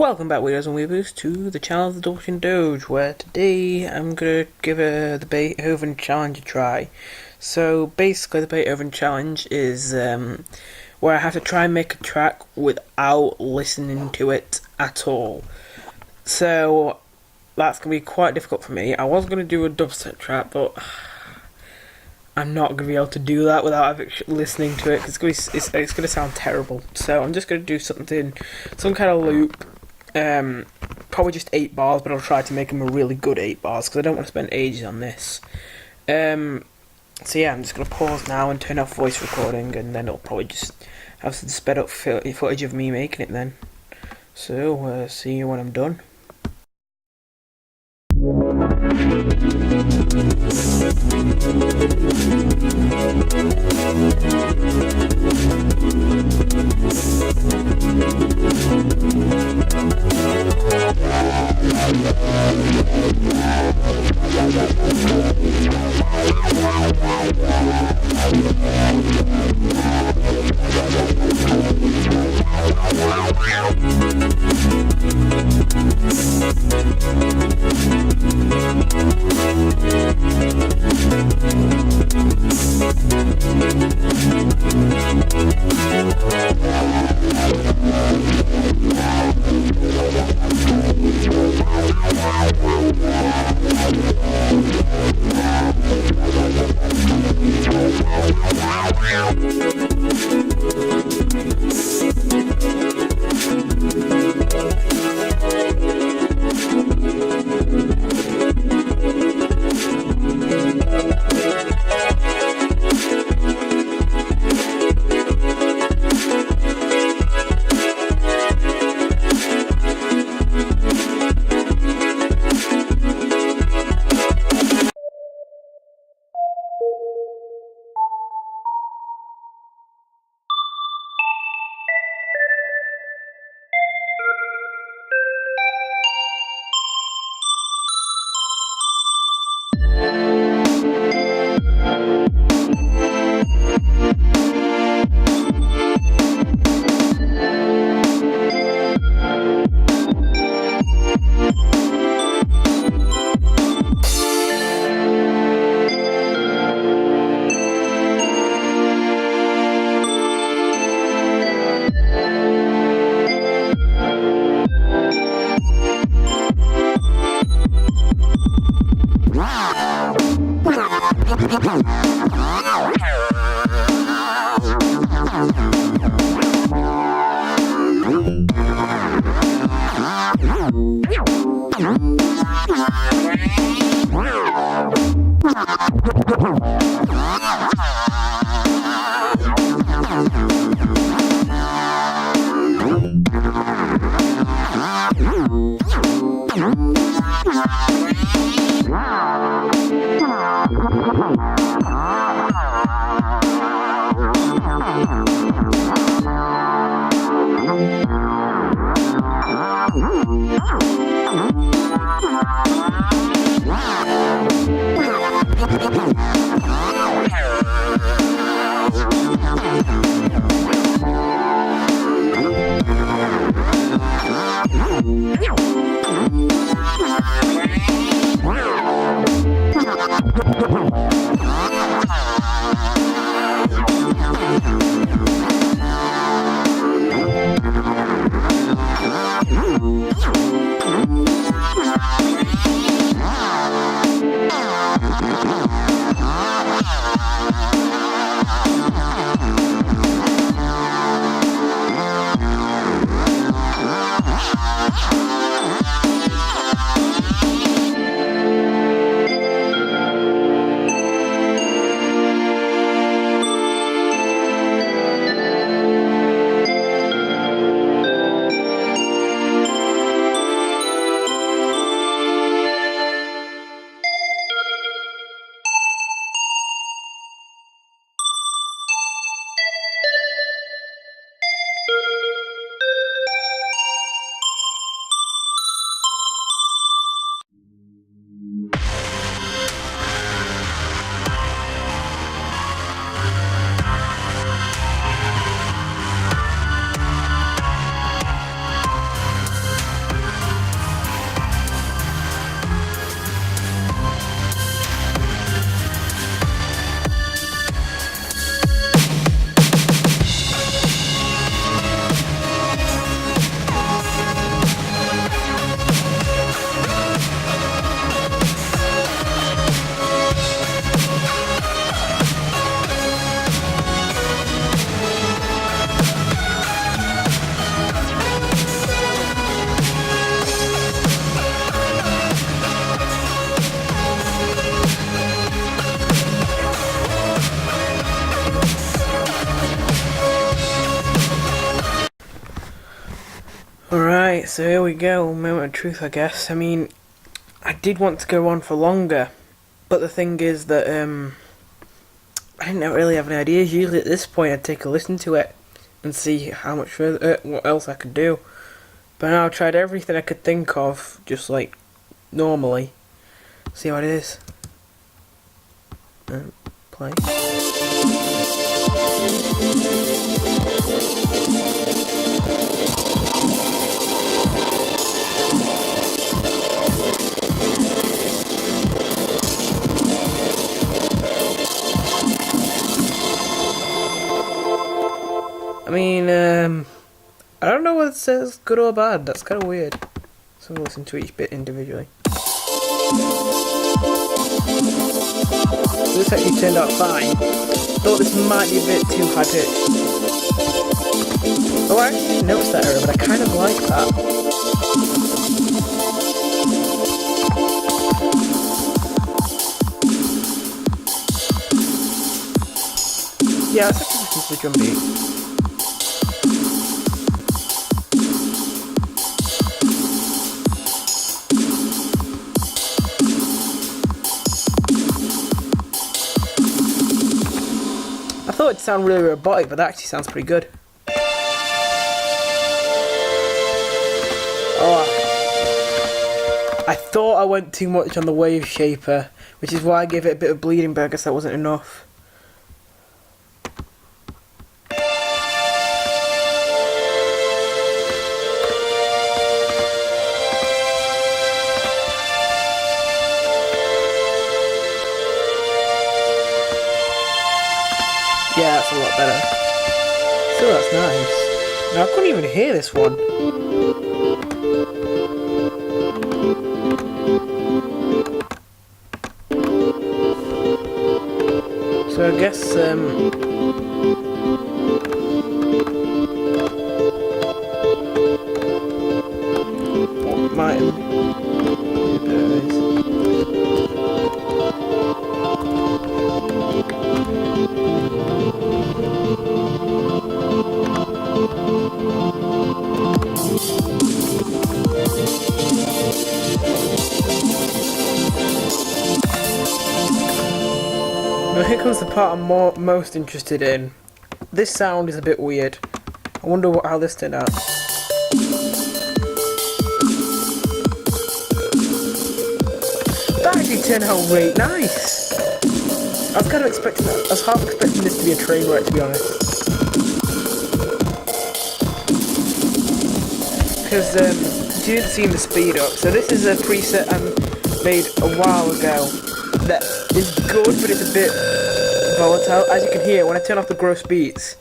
Welcome back, Weirdos and Weeaboos, to the channel of the Dalton Doge, where today I'm going to give the Beethoven challenge a try. So basically the Beethoven challenge is where I have to try and make a track without listening to it at all. So that's going to be quite difficult for me. I was going to do a dubstep track, but I'm not going to be able to do that without listening to it, because it's going to sound terrible. So I'm just going to do some kind of loop. Probably just 8 bars, but I'll try to make them a really good 8 bars, because I don't want to spend ages on this. So yeah, I'm just going to pause now and turn off voice recording, and then it'll probably just have some sped up footage of me making it then. So, see you when I'm done. so here we go, moment of truth, I guess. I mean, I did want to go on for longer, but the thing is that I didn't really have any ideas. Usually at this point I'd take a listen to it and see how much further, what else I could do. But now I've tried everything I could think of, just like normally. See how it is. Play. I mean, I don't know whether it says good or bad. That's kind of weird. So we'll listen to each bit individually. This actually turned out fine. Thought this might be a bit too high pitched. Oh, I actually didn't notice that error, but I kind of like that. Yeah, let's actually listen to the drum beat. I thought it'd sound really robotic, but that actually sounds pretty good. Oh, I thought I went too much on the wave shaper, which is why I gave it a bit of bleeding, but I guess that wasn't enough. Yeah, that's a lot better. Still, that's nice. Now, I couldn't even hear this one. So I guess, what might be better is... Now here comes the part I'm most interested in. This sound is a bit weird. I wonder how this turned out. That actually turned out really nice. I was kind of expecting that. I was half expecting this to be a train wreck, to be honest. Because you didn't see the speed up. So this is a preset I made a while ago that is good, but it's a bit volatile. As you can hear, when I turn off the gross beats,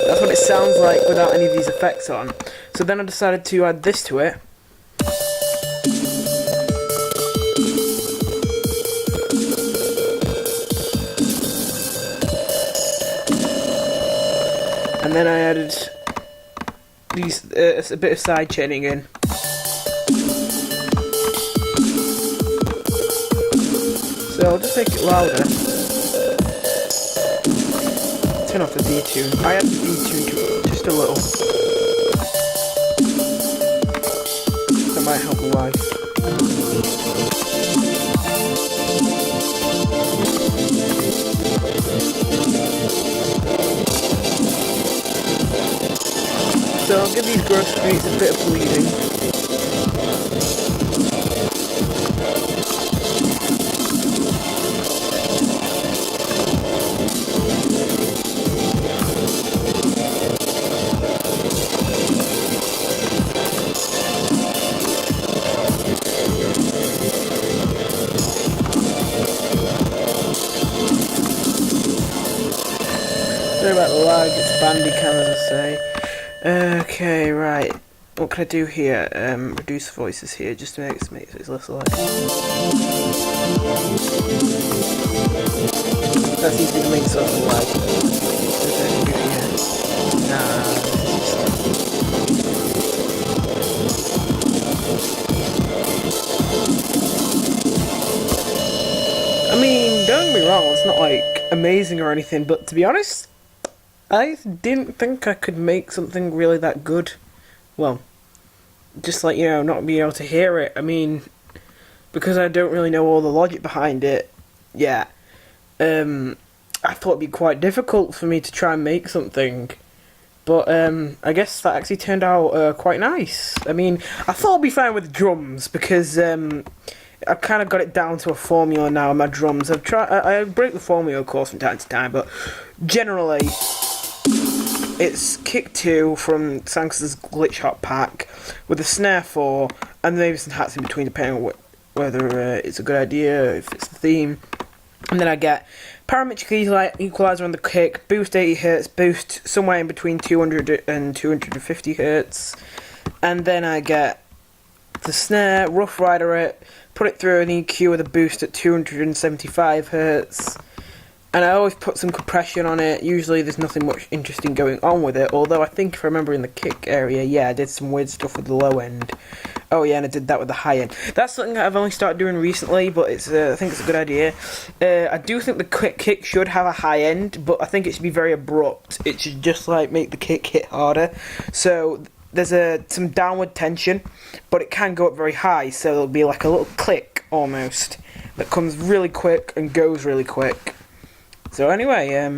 that's what it sounds like without any of these effects on. So then I decided to add this to it. And then I added these a bit of side chaining in. So I'll just make it louder. Turn off the detune. I added the detune to just a little. That might help the wife. So I'll give these gross beats a bit of bleeding. Sorry about the lag, it's bandy cam as I say. Okay, right. What can I do here? Reduce voices here just to make it less alive. That seems to be the main source of lag. I mean, don't get me wrong, it's not like amazing or anything, but to be honest, I didn't think I could make something really that good. Well, just like, not being able to hear it. I mean, because I don't really know all the logic behind it, yeah. I thought it'd be quite difficult for me to try and make something. But I guess that actually turned out quite nice. I mean, I thought I'd be fine with the drums because I've kind of got it down to a formula now in my drums. I break the formula, of course, from time to time, but generally it's kick 2 from Sanks's Glitch Hop pack with a snare 4 and maybe some hats in between depending on whether it's a good idea, if it's the theme. And then I get parametric equalizer on the kick, boost 80Hz, boost somewhere in between 200 and 250Hz. And then I get the snare, rough rider it, put it through an EQ with a boost at 275Hz. And I always put some compression on it. Usually there's nothing much interesting going on with it, although I think if I remember in the kick area, yeah, I did some weird stuff with the low end. Oh yeah, and I did that with the high end. That's something that I've only started doing recently, but I think it's a good idea. I do think the quick kick should have a high end, but I think it should be very abrupt. It should just like make the kick hit harder. So there's some downward tension, but it can go up very high, so there'll be like a little click almost that comes really quick and goes really quick. So anyway, yeah,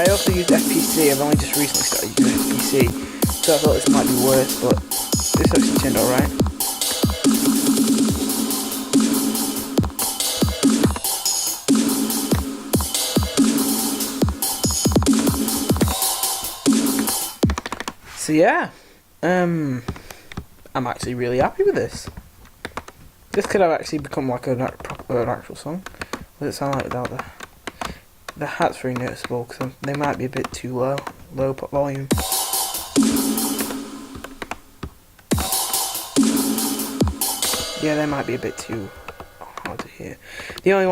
I also used FPC. I've only just recently started using FPC, so I thought this might be worse, but this actually turned alright. So yeah, I'm actually really happy with this. This could have actually become like an actual song. What does it sound like without the hat's very noticeable because they might be a bit too low volume. Yeah, they might be a bit too hard to hear. The only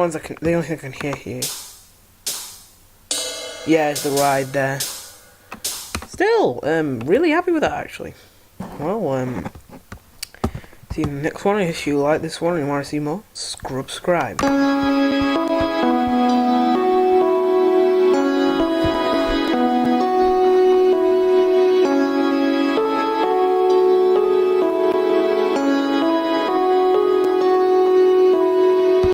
thing I can hear here, yeah, is the ride there. Still, really happy with that actually. Well, see you in the next one. If you like this one and you want to see more, subscribe.